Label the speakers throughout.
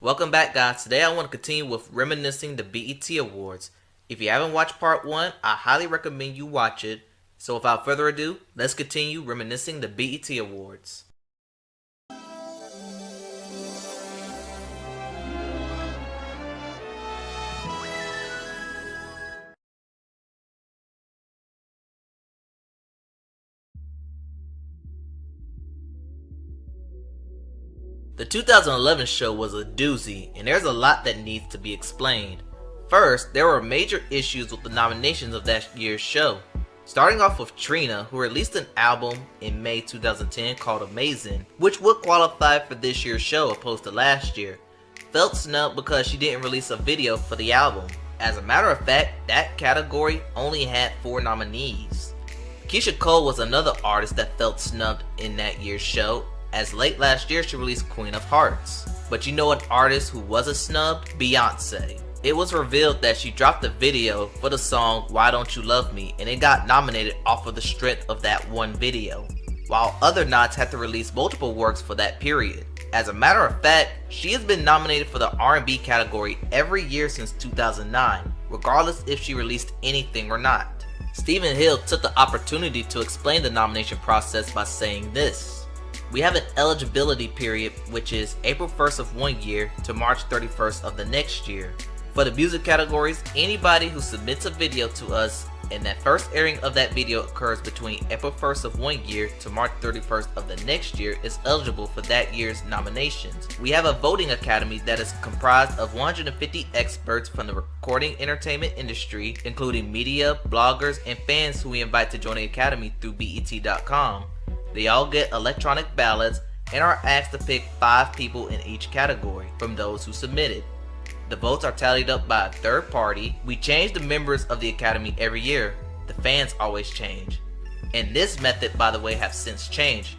Speaker 1: Welcome back, guys. Today I want to continue with Reminiscing the BET Awards. If you haven't watched part 1, I highly recommend you watch it. So without further ado, let's continue Reminiscing the BET Awards. The 2011 show was a doozy, and there's a lot that needs to be explained. First, there were major issues with the nominations of that year's show. Starting off with Trina, who released an album in May 2010 called Amazing, which would qualify for this year's show opposed to last year. Felt snubbed because she didn't release a video for the album. As a matter of fact, that category only had 4 nominees. Keisha Cole was another artist that felt snubbed in that year's show, as late last year she released Queen of Hearts. But you know an artist who wasn't snubbed? Beyonce. It was revealed that she dropped a video for the song Why Don't You Love Me, and it got nominated off of the strength of that one video, while other nods had to release multiple works for that period. As a matter of fact, she has been nominated for the R&B category every year since 2009, regardless if she released anything or not. Stephen Hill took the opportunity to explain the nomination process by saying this: "We have an eligibility period which is April 1st of one year to March 31st of the next year. For the music categories, anybody who submits a video to us and that first airing of that video occurs between April 1st of one year to March 31st of the next year is eligible for that year's nominations. We have a voting academy that is comprised of 150 experts from the recording entertainment industry, including media, bloggers, and fans who we invite to join the academy through BET.com. They all get electronic ballots and are asked to pick 5 people in each category from those who submitted. The votes are tallied up by a third party. We change the members of the Academy every year. The fans always change. And this method, by the way, have since changed.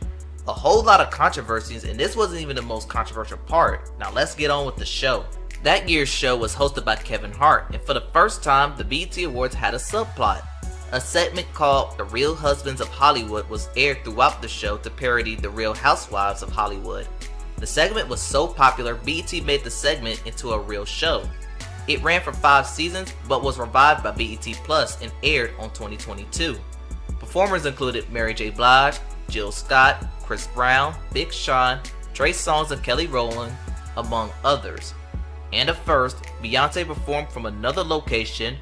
Speaker 1: A whole lot of controversies, and this wasn't even the most controversial part. Now let's get on with the show. That year's show was hosted by Kevin Hart, and for the first time, the BET Awards had a subplot. A segment called The Real Husbands of Hollywood was aired throughout the show to parody The Real Housewives of Hollywood. The segment was so popular, BET made the segment into a real show. It ran for 5 seasons, but was revived by BET Plus and aired on 2022. Performers included Mary J. Blige, Jill Scott, Chris Brown, Big Sean, Trey Songz and Kelly Rowland, among others. And at first, Beyonce performed from another location.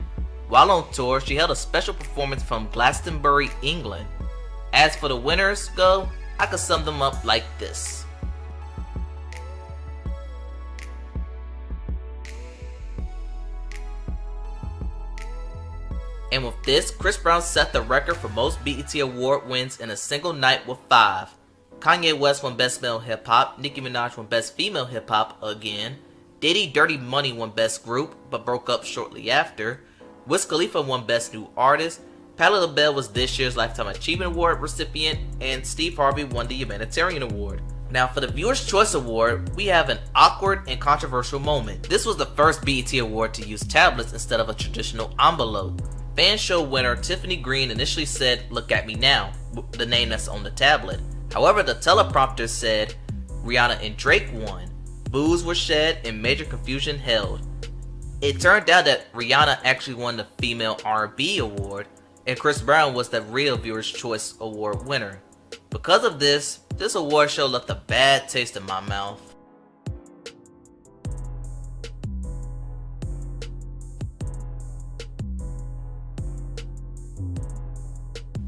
Speaker 1: While on tour, she held a special performance from Glastonbury, England. As for the winners go, I could sum them up like this. And with this, Chris Brown set the record for most BET Award wins in a single night with 5. Kanye West won Best Male Hip Hop, Nicki Minaj won Best Female Hip Hop again, Diddy Dirty Money won Best Group but broke up shortly after, Wiz Khalifa won Best New Artist, Patti LaBelle was this year's Lifetime Achievement Award recipient, and Steve Harvey won the Humanitarian Award. Now for the Viewer's Choice Award, we have an awkward and controversial moment. This was the first BET Award to use tablets instead of a traditional envelope. Fan show winner Tiffany Green initially said, "Look at me now," the name that's on the tablet. However, the teleprompter said Rihanna and Drake won. Boos were shed and major confusion held. It turned out that Rihanna actually won the Female R&B Award, and Chris Brown was the real Viewer's Choice Award winner. Because of this award show left a bad taste in my mouth.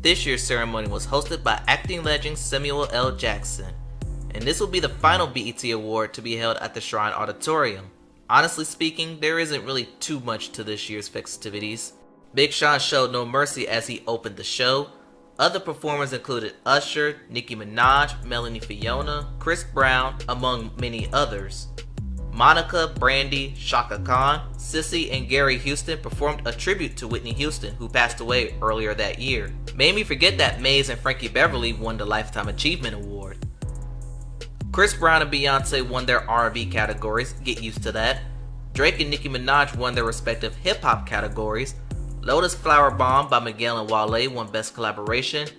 Speaker 1: This year's ceremony was hosted by acting legend Samuel L. Jackson, and this will be the final BET Award to be held at the Shrine Auditorium. Honestly speaking, there isn't really too much to this year's festivities. Big Sean showed no mercy as he opened the show. Other performers included Usher, Nicki Minaj, Melanie Fiona, Chris Brown, among many others. Monica, Brandy, Shaka Khan, Sissy, and Gary Houston performed a tribute to Whitney Houston, who passed away earlier that year. Made me forget that Maze and Frankie Beverly won the Lifetime Achievement Award. Chris Brown and Beyonce won their R&B categories, get used to that. Drake and Nicki Minaj won their respective hip-hop categories. Lotus Flower Bomb by Miguel and Wale won Best Collaboration.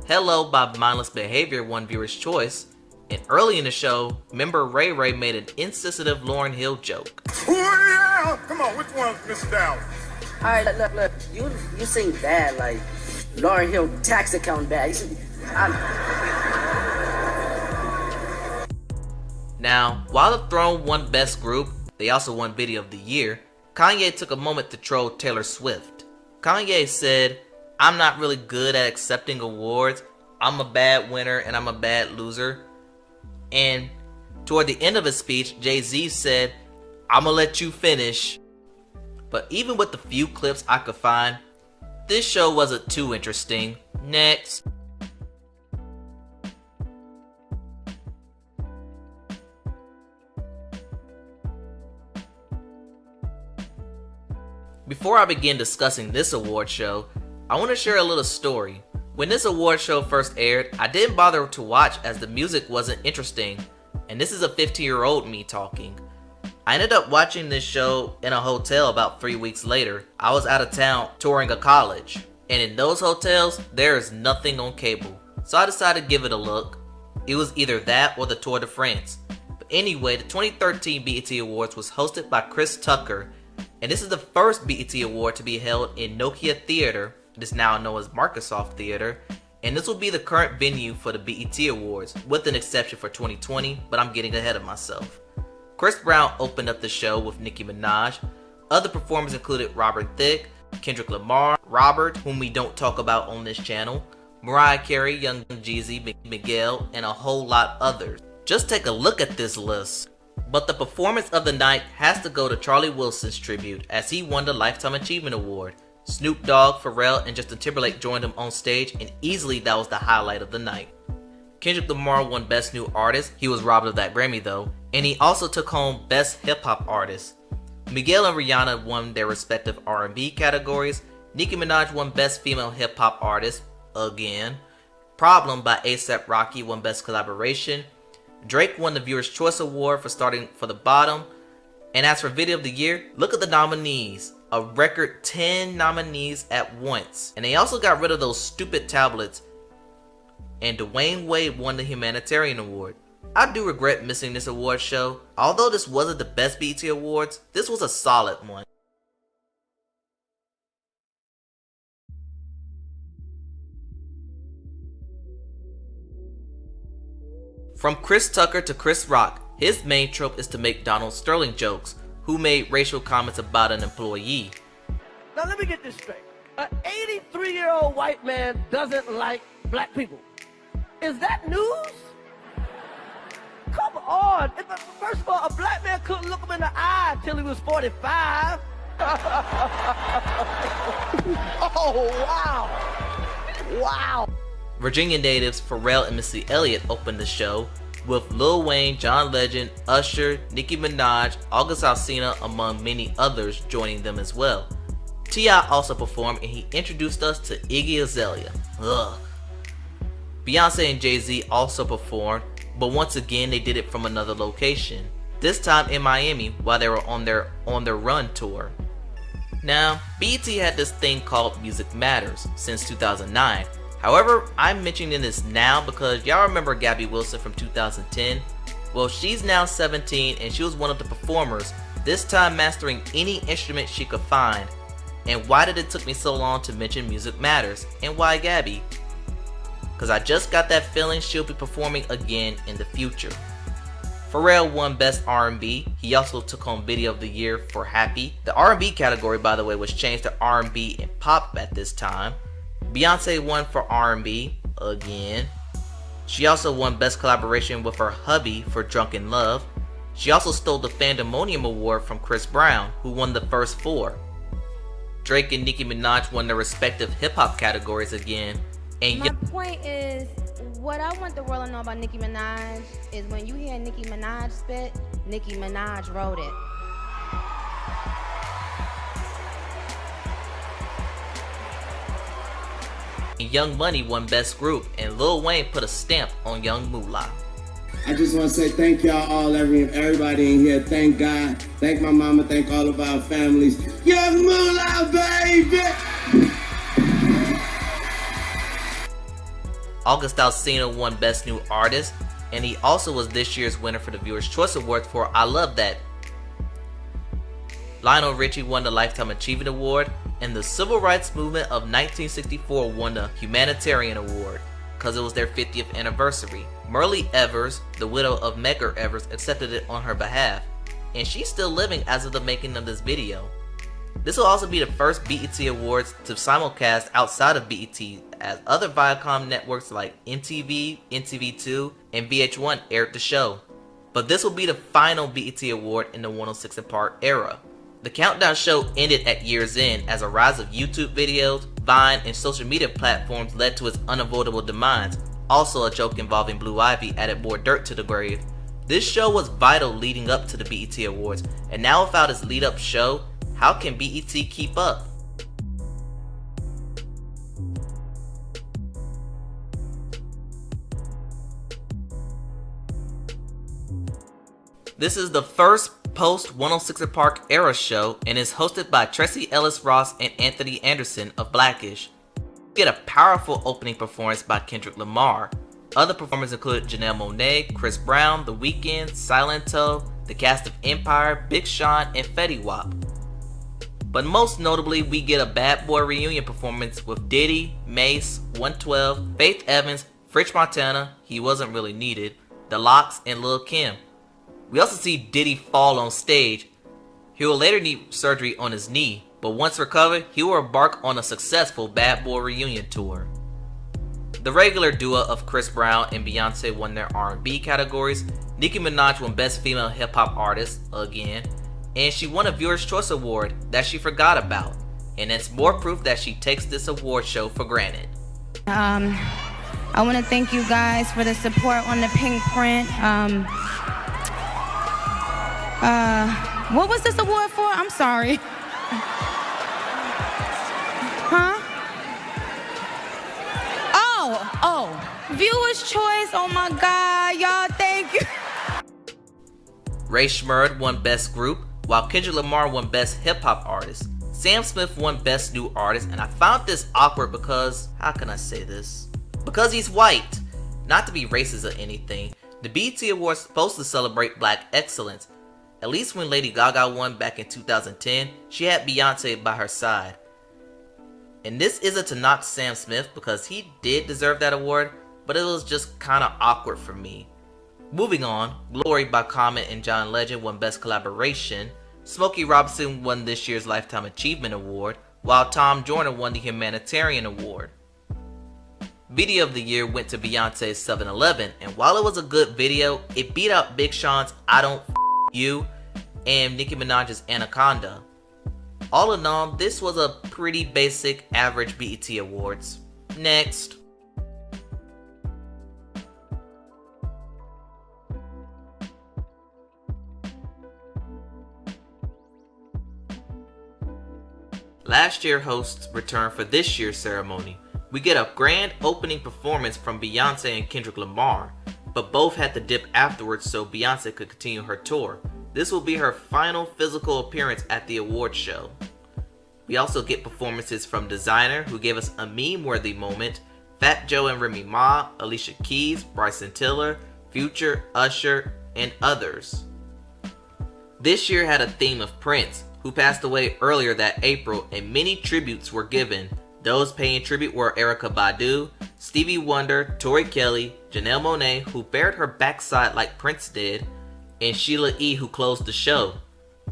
Speaker 1: Hello by Mindless Behavior won Viewer's Choice. And early in the show, member Ray Ray made an insensitive Lauryn Hill joke.
Speaker 2: Oh yeah! Come on, which one's Miss Dallas?
Speaker 3: Alright, look, you sing bad, like Lauryn Hill tax account bad.
Speaker 1: Now, while the Throne won Best Group, they also won Video of the Year, Kanye took a moment to troll Taylor Swift. Kanye said, "I'm not really good at accepting awards. I'm a bad winner and I'm a bad loser." And toward the end of his speech, Jay-Z said, "I'ma let you finish." But even with the few clips I could find, this show wasn't too interesting. Next. Before I begin discussing this award show, I want to share a little story. When this award show first aired, I didn't bother to watch as the music wasn't interesting, and this is a 15-year-old me talking. I ended up watching this show in a hotel about 3 weeks later. I was out of town touring a college, and in those hotels, there is nothing on cable, so I decided to give it a look. It was either that or the Tour de France. But anyway, the 2013 BET Awards was hosted by Chris Tucker, and this is the first BET Award to be held in Nokia Theater. It is now known as Microsoft Theater, and this will be the current venue for the BET Awards, with an exception for 2020, but I'm getting ahead of myself. Chris Brown opened up the show with Nicki Minaj. Other performers included Robert Thicke, Kendrick Lamar, Robert, whom we don't talk about on this channel, Mariah Carey, Young Jeezy, Miguel, and a whole lot others. Just take a look at this list. But the performance of the night has to go to Charlie Wilson's tribute, as he won the Lifetime Achievement Award. Snoop Dogg, Pharrell, and Justin Timberlake joined him on stage, and easily that was the highlight of the night. Kendrick Lamar won Best New Artist. He was robbed of that Grammy though, and he also took home Best Hip Hop Artist. Miguel and Rihanna won their respective R&B categories. Nicki Minaj won Best Female Hip Hop Artist, again. Problem by A$AP Rocky won Best Collaboration. Drake won the Viewer's Choice Award for starting for the bottom. And as for Video of the Year, look at the nominees. A record 10 nominees at once. And they also got rid of those stupid tablets. And Dwayne Wade won the Humanitarian Award. I do regret missing this award show. Although this wasn't the best BET Awards, this was a solid one. From Chris Tucker to Chris Rock, his main trope is to make Donald Sterling jokes, who made racial comments about an employee.
Speaker 4: Now let me get this straight. An 83-year-old white man doesn't like black people. Is that news? Come on. First of all, a black man couldn't look him in the eye until he was 45. Oh, wow. Wow.
Speaker 1: Virginia natives Pharrell and Missy Elliott opened the show, with Lil Wayne, John Legend, Usher, Nicki Minaj, August Alsina, among many others joining them as well. T.I. also performed, and he introduced us to Iggy Azalea. Ugh. Beyonce and Jay-Z also performed, but once again they did it from another location, this time in Miami while they were on their Run tour. Now, BET had this thing called Music Matters since 2009. However, I'm mentioning this now because y'all remember Gabby Wilson from 2010? Well, she's now 17 and she was one of the performers, this time mastering any instrument she could find. And why did it took me so long to mention Music Matters? And why Gabby? Because I just got that feeling she'll be performing again in the future. Pharrell won Best R&B. He also took home Video of the Year for Happy. The R&B category, by the way, was changed to R&B and Pop at this time. Beyonce won for R&B again. She also won Best Collaboration with her hubby for Drunken Love. She also stole the Fandemonium Award from Chris Brown, who won the first 4. Drake and Nicki Minaj won their respective hip-hop categories again. And
Speaker 5: my point is, what I want the world to know about Nicki Minaj is when you hear Nicki Minaj spit, Nicki Minaj wrote it.
Speaker 1: Young Money won Best Group, and Lil Wayne put a stamp on Young Moolah.
Speaker 6: I just want to say thank y'all all, everybody in here. Thank God. Thank my mama. Thank all of our families. Young Moolah, baby!
Speaker 1: August Alsina won Best New Artist. and he also was this year's winner for the Viewer's Choice Awards for I Love That. Lionel Richie won the Lifetime Achievement Award, and the Civil Rights Movement of 1964 won the Humanitarian Award, because it was their 50th anniversary. Merle Evers, the widow of Medgar Evers, accepted it on her behalf, and she's still living as of the making of this video. This will also be the first BET Awards to simulcast outside of BET, as other Viacom networks like MTV, MTV2, and VH1 aired the show. But this will be the final BET Award in the 106 & Park era. The countdown show ended at year's end as a rise of YouTube videos, Vine, and social media platforms led to its unavoidable demise. Also, a joke involving Blue Ivy added more dirt to the grave. This show was vital leading up to the BET Awards, and now without its lead-up show, how can BET keep up? This is the first post 106 & Park era show and is hosted by Tracy Ellis Ross and Anthony Anderson of Blackish. We get a powerful opening performance by Kendrick Lamar. Other performers include Janelle Monáe, Chris Brown, The Weeknd, Silento, the cast of Empire, Big Sean, and Fetty Wap. But most notably, we get a Bad Boy reunion performance with Diddy, Mace, 112, Faith Evans, French Montana, he wasn't really needed, The Lox, and Lil' Kim. We also see Diddy fall on stage. He will later need surgery on his knee, but once recovered, he will embark on a successful Bad Boy reunion tour. The regular duo of Chris Brown and Beyonce won their R&B categories. Nicki Minaj won Best Female Hip Hop Artist again, and she won a Viewer's Choice Award that she forgot about, and it's more proof that she takes this award show for granted.
Speaker 5: I want to thank you guys for the support on the pink print. What was this award for? I'm sorry. Huh? Oh, Viewer's Choice. Oh my God, y'all, thank you.
Speaker 1: Ray Schmurd won Best Group, while Kendrick Lamar won Best Hip Hop Artist. Sam Smith won Best New Artist, and I found this awkward because, how can I say this? Because he's white. Not to be racist or anything, the BET Awards is supposed to celebrate black excellence. At least when Lady Gaga won back in 2010, she had Beyonce by her side. And this isn't to knock Sam Smith because he did deserve that award, but it was just kinda awkward for me. Moving on, Glory by Common and John Legend won Best Collaboration. Smokey Robinson won this year's Lifetime Achievement Award, while Tom Joyner won the Humanitarian Award. Video of the year went to Beyonce's 7-Eleven, and while it was a good video, it beat out Big Sean's I Don't F You and Nicki Minaj's Anaconda. All in all, this was a pretty basic average BET Awards. Next. Last year's hosts returned for this year's ceremony. We get a grand opening performance from Beyonce and Kendrick Lamar, but both had to dip afterwards so Beyonce could continue her tour. This will be her final physical appearance at the award show. We also get performances from Designer, who gave us a meme-worthy moment, Fat Joe and Remy Ma, Alicia Keys, Bryson Tiller, Future, Usher, and others. This year had a theme of Prince, who passed away earlier that April, and many tributes were given. Those paying tribute were Erykah Badu, Stevie Wonder, Tori Kelly, Janelle Monáe, who bared her backside like Prince did, and Sheila E., who closed the show.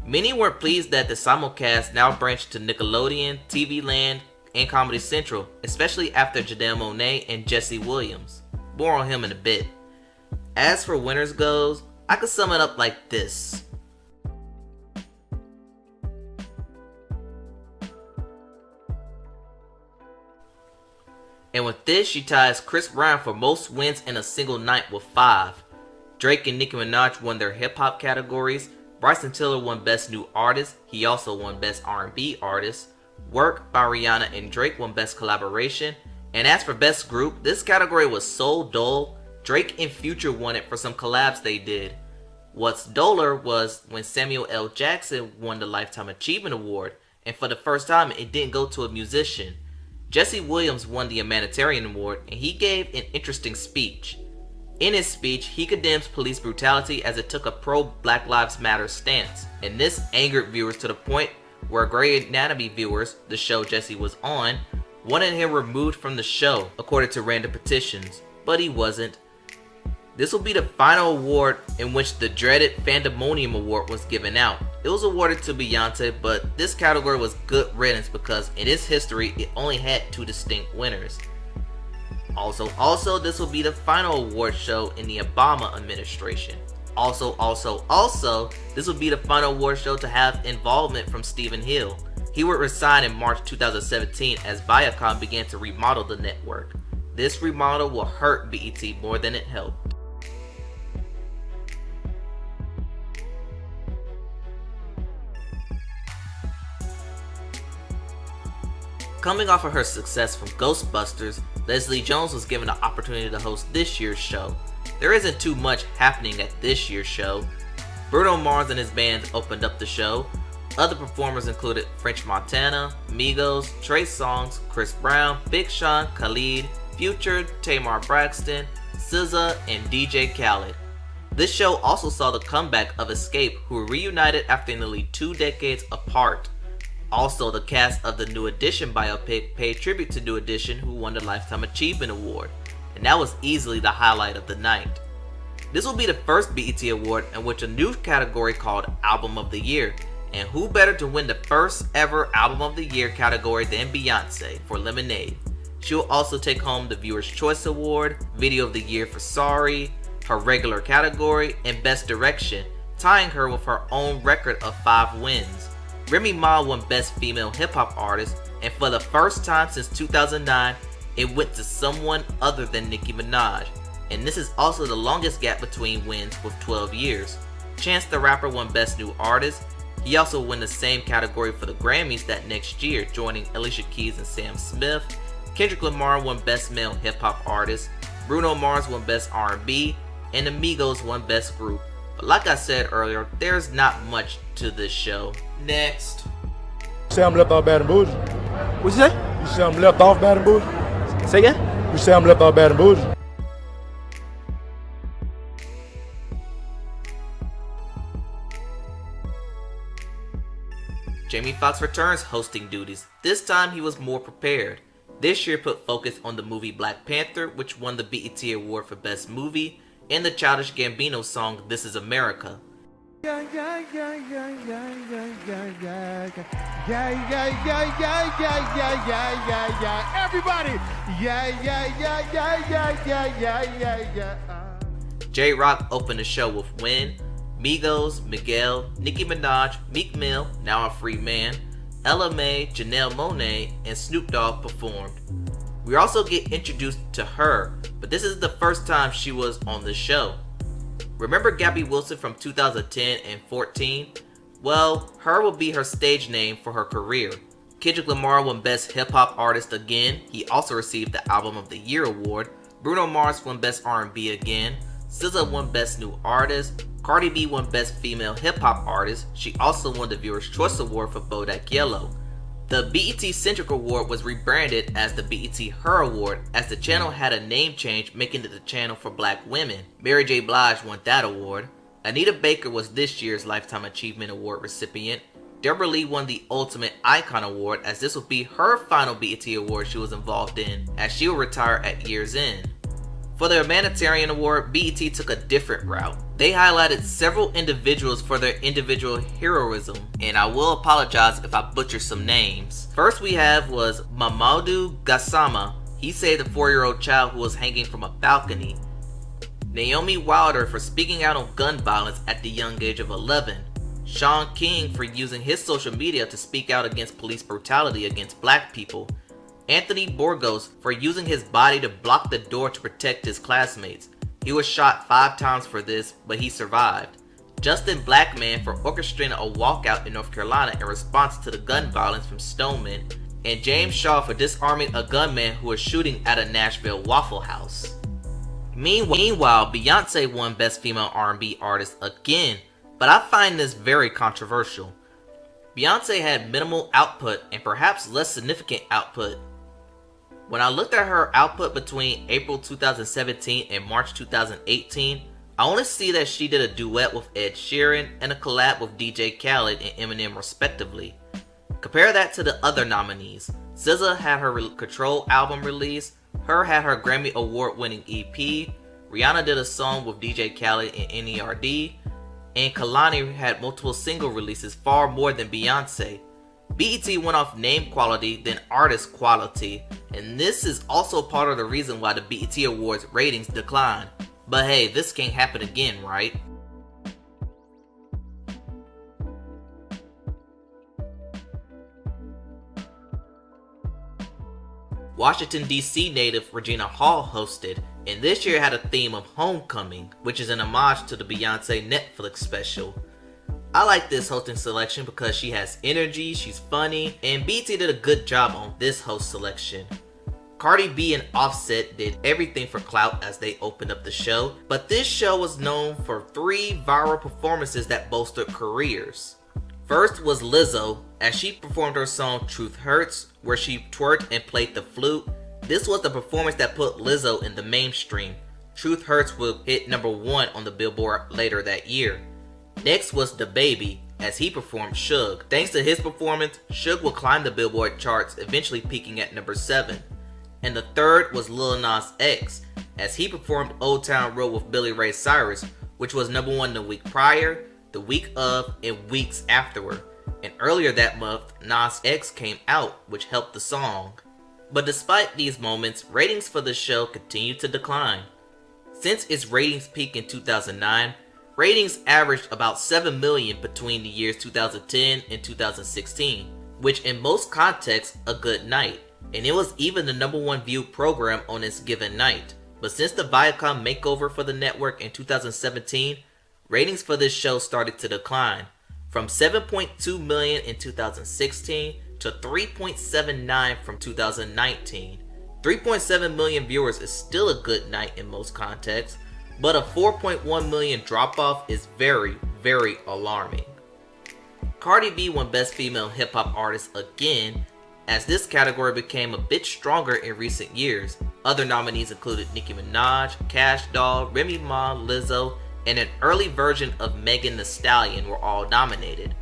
Speaker 1: Many were pleased that the simulcast now branched to Nickelodeon, TV Land, and Comedy Central, especially after Janelle Monáe and Jesse Williams. More on him in a bit. As for winners goes, I could sum it up like this. And with this, she ties Chris Brown for most wins in a single night with 5. Drake and Nicki Minaj won their hip hop categories. Bryson Tiller won Best New Artist. He also won Best R&B Artist. Work by Rihanna and Drake won Best Collaboration. And as for Best Group, this category was so dull. Drake and Future won it for some collabs they did. What's duller was when Samuel L. Jackson won the Lifetime Achievement Award, and for the first time it didn't go to a musician. Jesse Williams won the Humanitarian Award, and he gave an interesting speech. In his speech, he condemns police brutality as it took a pro-Black Lives Matter stance, and this angered viewers to the point where Grey Anatomy viewers, the show Jesse was on, wanted him removed from the show, according to random petitions, but he wasn't. This will be the final award in which the dreaded Fandemonium Award was given out. It was awarded to Beyonce, but this category was good riddance because in its history, it only had 2 distinct winners. Also, this will be the final award show in the Obama administration. Also, this will be the final award show to have involvement from Stephen Hill. He would resign in March 2017 as VIACOM began to remodel the network. This remodel will hurt BET more than it helped. Coming off of her success from Ghostbusters, Leslie Jones was given the opportunity to host this year's show. There isn't too much happening at this year's show. Bruno Mars and his band opened up the show. Other performers included French Montana, Migos, Trey Songz, Chris Brown, Big Sean, Khalid, Future, Tamar Braxton, SZA, and DJ Khaled. This show also saw the comeback of Escape, who were reunited after nearly 2 decades apart. Also, the cast of the New Edition biopic paid tribute to New Edition, who won the Lifetime Achievement Award, and that was easily the highlight of the night. This will be the first BET Award in which a new category called Album of the Year, and who better to win the first ever Album of the Year category than Beyonce for Lemonade. She will also take home the Viewer's Choice Award, Video of the Year for Sorry, her regular category, and Best Direction, tying her with her own record of 5 wins. Remy Ma won Best Female Hip Hop Artist, and for the first time since 2009, it went to someone other than Nicki Minaj, and this is also the longest gap between wins with 12 years. Chance the Rapper won Best New Artist. He also won the same category for the Grammys that next year, joining Alicia Keys and Sam Smith. Kendrick Lamar won Best Male Hip Hop Artist. Bruno Mars won Best R&B, and the Migos won Best Group. But like I said earlier, there's not much to this show. Next.
Speaker 7: You say I'm left off Baton Bougie?
Speaker 4: What'd you say?
Speaker 7: You say I'm left off Baton Bougie?
Speaker 4: Say again?
Speaker 7: You say I'm left off Baton Bougie?
Speaker 1: Jamie Foxx returns hosting duties. This time he was more prepared. This year put focus on the movie Black Panther, which won the BET Award for Best Movie, and the Childish Gambino song This Is America.
Speaker 7: Everybody!
Speaker 1: J-Rock opened the show with Win, Migos, Miguel, Nicki Minaj, Meek Mill, Now a Free Man, Ella Mai, Janelle Monáe, and Snoop Dogg performed. We also get introduced to her, but this is the first time she was on the show. Remember Gabby Wilson from 2010 and 14? Well, her will be her stage name for her career. Kendrick Lamar won Best Hip Hop Artist again. He also received the Album of the Year award. Bruno Mars won Best R&B again. SZA won Best New Artist. Cardi B won Best Female Hip Hop Artist. She also won the Viewer's Choice Award for Bodak Yellow. The BET Centric Award was rebranded as the BET Her Award, as the channel had a name change, making it the channel for black women. Mary J. Blige won that award. Anita Baker was this year's Lifetime Achievement Award recipient. Deborah Lee won the Ultimate Icon Award, as this will be her final BET Award she was involved in, as she will retire at year's end. For the Humanitarian Award, BET took a different route. They highlighted several individuals for their individual heroism, and I will apologize if I butcher some names. First we have was Mamadou Gassama. He saved a 4-year-old child who was hanging from a balcony. Naomi Wilder for speaking out on gun violence at the young age of 11. Sean King for using his social media to speak out against police brutality against black people. Anthony Borgos for using his body to block the door to protect his classmates. He was shot 5 times for this, but he survived. Justin Blackman for orchestrating a walkout in North Carolina in response to the gun violence from Stoneman. And James Shaw for disarming a gunman who was shooting at a Nashville Waffle House. Meanwhile, Beyonce won Best Female R&B Artist again, but I find this very controversial. Beyonce had minimal output and perhaps less significant output. When I looked at her output between April 2017 and March 2018, I only see that she did a duet with Ed Sheeran and a collab with DJ Khaled and Eminem respectively. Compare that to the other nominees. SZA had her Control album release, Her had her Grammy Award winning EP, Rihanna did a song with DJ Khaled and NERD, and Kalani had multiple single releases, far more than Beyonce. BET went off name quality than artist quality, and this is also part of the reason why the BET Awards ratings declined. But hey, this can't happen again, right? Washington DC native Regina Hall hosted, and this year had a theme of homecoming, which is an homage to the Beyonce Netflix special. I like this hosting selection because she has energy, she's funny, and BET did a good job on this host selection. Cardi B and Offset did everything for clout as they opened up the show, but this show was known for 3 viral performances that bolstered careers. First was Lizzo, as she performed her song Truth Hurts, where she twerked and played the flute. This was the performance that put Lizzo in the mainstream. Truth Hurts will hit #1 on the Billboard later that year. Next was DaBaby, as he performed Suge. Thanks to his performance, Suge will climb the Billboard charts, eventually peaking at #7. And the third was Lil Nas X, as he performed Old Town Road with Billy Ray Cyrus, which was #1 the week prior, the week of, and weeks afterward. And earlier that month, Nas X came out, which helped the song. But despite these moments, ratings for the show continued to decline. Since its ratings peak in 2009, ratings averaged about 7 million between the years 2010 and 2016, which in most contexts a good night, and it was even the #1 viewed program on its given night. But since the Viacom makeover for the network in 2017, ratings for this show started to decline, from 7.2 million in 2016 to 3.79 from 2019. 3.7 million viewers is still a good night in most contexts, but a 4.1 million drop-off is very, very alarming. Cardi B won Best Female Hip Hop Artist again, as this category became a bit stronger in recent years. Other nominees included Nicki Minaj, Cash Doll, Remy Ma, Lizzo, and an early version of Megan Thee Stallion were all nominated.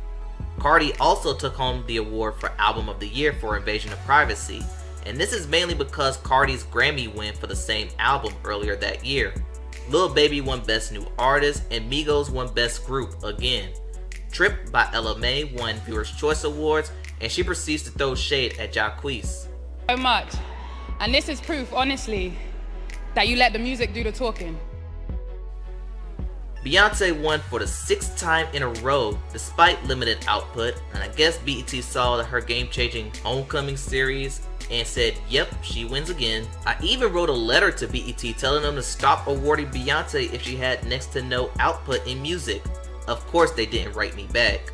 Speaker 1: Cardi also took home the award for Album of the Year for Invasion of Privacy, and this is mainly because Cardi's Grammy win for the same album earlier that year. Lil Baby won Best New Artist, and Migos won Best Group again. Trip by Ella Mai won Viewers' Choice Awards, and she proceeds to throw shade at Jacquees.
Speaker 8: So much, and this is proof, honestly, that you let the music do the talking.
Speaker 1: Beyonce won for the 6th time in a row despite limited output, and I guess BET saw that her game-changing Homecoming series and said, yep, she wins again. I even wrote a letter to BET telling them to stop awarding Beyonce if she had next to no output in music. Of course they didn't write me back.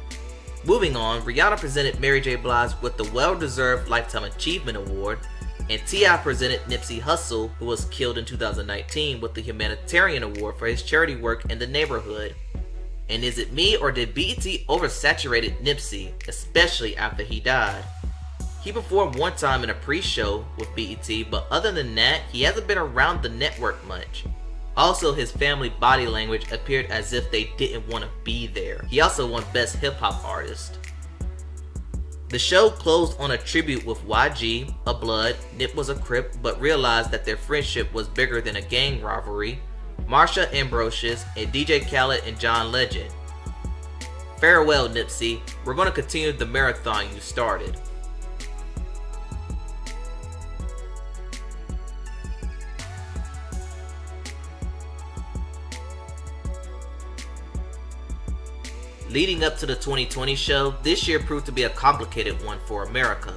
Speaker 1: Moving on, Rihanna presented Mary J. Blige with the well-deserved Lifetime Achievement Award, and T.I. presented Nipsey Hussle, who was killed in 2019, with the Humanitarian Award for his charity work in the neighborhood. And is it me, or did BET oversaturated Nipsey, especially after he died? He performed one time in a pre-show with BET, but other than that, he hasn't been around the network much. Also, his family body language appeared as if they didn't want to be there. He also won Best Hip Hop Artist. The show closed on a tribute with YG, a Blood, Nip was a Crip but realized that their friendship was bigger than a gang rivalry, Marsha Ambrosius, and DJ Khaled and John Legend. Farewell Nipsey, we're going to continue the marathon you started. Leading up to the 2020 show, this year proved to be a complicated one for America.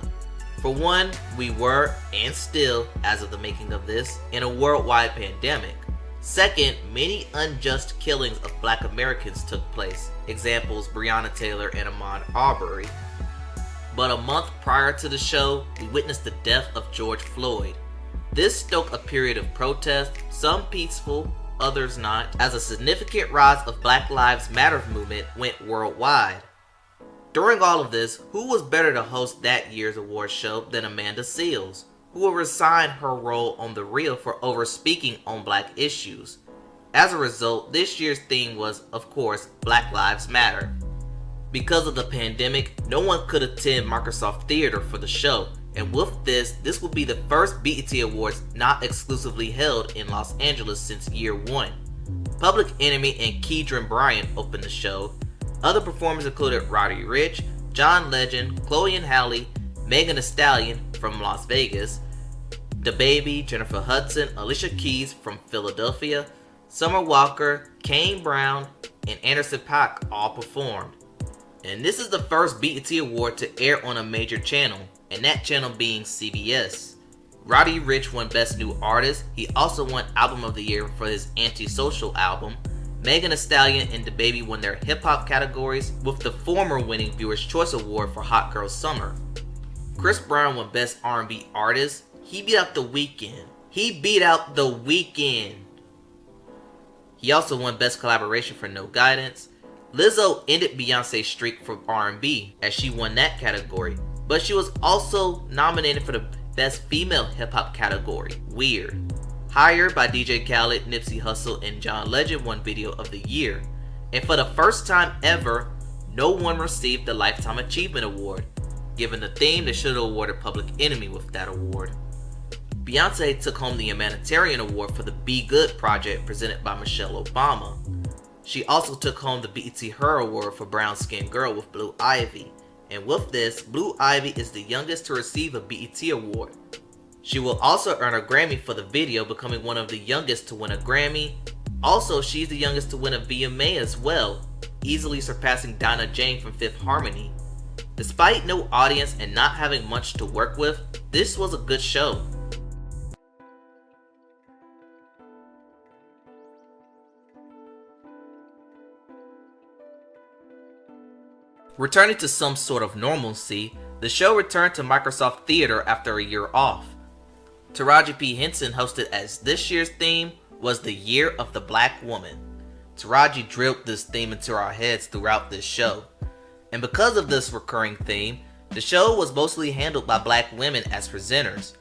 Speaker 1: For one, we were, and still, as of the making of this, in a worldwide pandemic. Second, many unjust killings of Black Americans took place. Examples, Breonna Taylor and Ahmaud Arbery. But a month prior to the show, we witnessed the death of George Floyd. This stoked a period of protest, some peaceful, others not, as a significant rise of Black Lives Matter movement went worldwide. During all of this, who was better to host that year's award show than Amanda Seales? who will resign her role on The Real for over-speaking on black issues. As a result, this year's theme was, of course, Black Lives Matter. Because of the pandemic, no one could attend Microsoft Theater for the show, and with this will be the first BET Awards not exclusively held in Los Angeles since year one. Public Enemy and Keedron Bryant opened the show. Other performers included Roddy Ricch, John Legend, Chloe and Halle, Megan Thee Stallion from Las Vegas, DaBaby, Jennifer Hudson, Alicia Keys from Philadelphia, Summer Walker, Kane Brown, and Anderson .Paak all performed. And this is the first BET Award to air on a major channel, and that channel being CBS. Roddy Ricch won Best New Artist. He also won Album of the Year for his Antisocial album. Megan Thee Stallion and DaBaby won their hip-hop categories, with the former winning Viewer's Choice Award for Hot Girl Summer. Chris Brown won Best R&B Artist. He beat out The Weeknd. He also won Best Collaboration for No Guidance. Lizzo ended Beyonce's streak for R&B as she won that category, but she was also nominated for the Best Female Hip Hop category, Weird. Higher by DJ Khaled, Nipsey Hussle, and John Legend won Video of the Year. And for the first time ever, no one received the Lifetime Achievement Award. Given the theme, they should have awarded Public Enemy with that award. Beyonce took home the Humanitarian Award for the Be Good project presented by Michelle Obama. She also took home the BET Her Award for Brown Skinned Girl with Blue Ivy. And with this, Blue Ivy is the youngest to receive a BET Award. She will also earn a Grammy for the video, becoming one of the youngest to win a Grammy. Also, she's the youngest to win a VMA as well, easily surpassing Dinah Jane from Fifth Harmony. Despite no audience and not having much to work with, this was a good show. Returning to some sort of normalcy, the show returned to Microsoft Theater after a year off. Taraji P. Henson hosted as this year's theme was the Year of the Black Woman. Taraji drilled this theme into our heads throughout this show. And because of this recurring theme, the show was mostly handled by black women as presenters.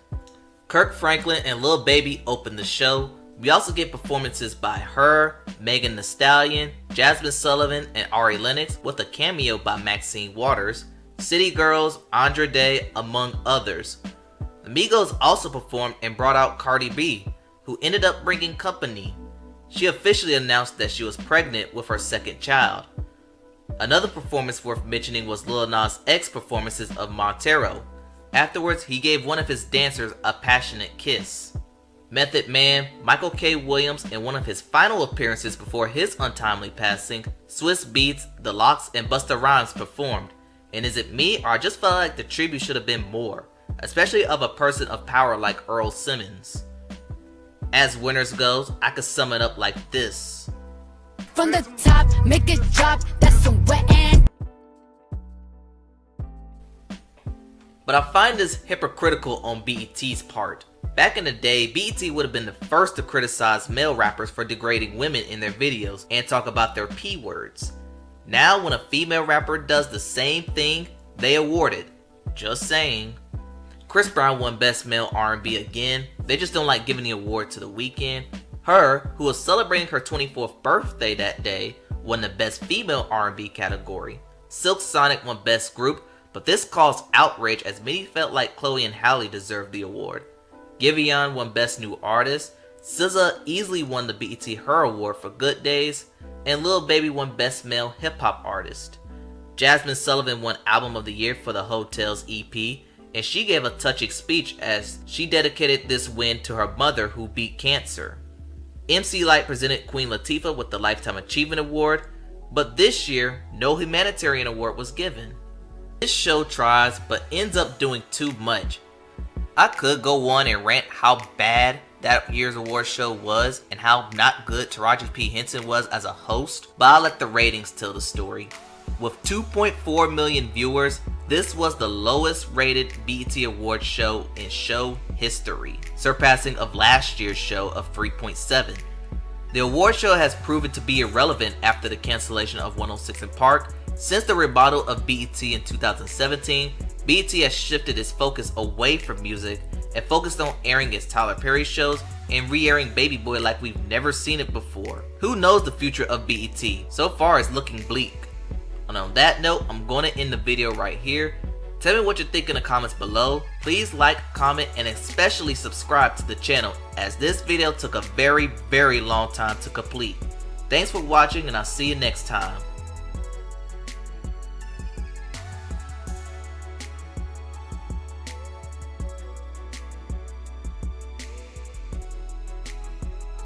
Speaker 1: Kirk Franklin and Lil Baby opened the show. We also get performances by her, Megan Thee Stallion, Jasmine Sullivan, and Ari Lennox, with a cameo by Maxine Waters, City Girls, Andra Day, among others. The Migos also performed and brought out Cardi B, who ended up bringing company. She officially announced that she was pregnant with her second child. Another performance worth mentioning was Lil Nas X's performances of Montero. Afterwards, he gave one of his dancers a passionate kiss. Method Man, Michael K. Williams, and one of his final appearances before his untimely passing, Swizz Beatz, The Lox, and Busta Rhymes performed. And is it me, or I just felt like the tribute should have been more, especially of a person of power like Earl Simmons. As winners goes, I could sum it up like this.
Speaker 9: From the top, make it drop, that's some wet and.
Speaker 1: But I find this hypocritical on BET's part. Back in the day, BET would have been the first to criticize male rappers for degrading women in their videos and talk about their P words. Now when a female rapper does the same thing, they award it. Just saying. Chris Brown won Best Male R&B again. They just don't like giving the award to The Weeknd. Her, who was celebrating her 24th birthday that day, won the Best Female R&B category. Silk Sonic won Best Group, but this caused outrage as many felt like Chloe and Halle deserved the award. Giveon won Best New Artist, SZA easily won the BET Her Award for Good Days, and Lil Baby won Best Male Hip Hop Artist. Jasmine Sullivan won Album of the Year for the Hotels EP, and she gave a touching speech as she dedicated this win to her mother who beat cancer. MC Lyte presented Queen Latifah with the Lifetime Achievement Award, but this year, no Humanitarian Award was given. This show tries, but ends up doing too much. I could go on and rant how bad that year's award show was and how not good Taraji P. Henson was as a host, but I'll let the ratings tell the story. With 2.4 million viewers, this was the lowest rated BET Awards show in show history, surpassing of last year's show of 3.7. The award show has proven to be irrelevant after the cancellation of 106 & Park. Since the rebuttal of BET in 2017, BET has shifted its focus away from music and focused on airing its Tyler Perry shows and re-airing Baby Boy like we've never seen it before. Who knows the future of BET? So far it's looking bleak. And on that note, I'm going to end the video right here. Tell me what you think in the comments below. Please like, comment, and especially subscribe to the channel, as this video took a very long time to complete. Thanks for watching, and I'll see you next time.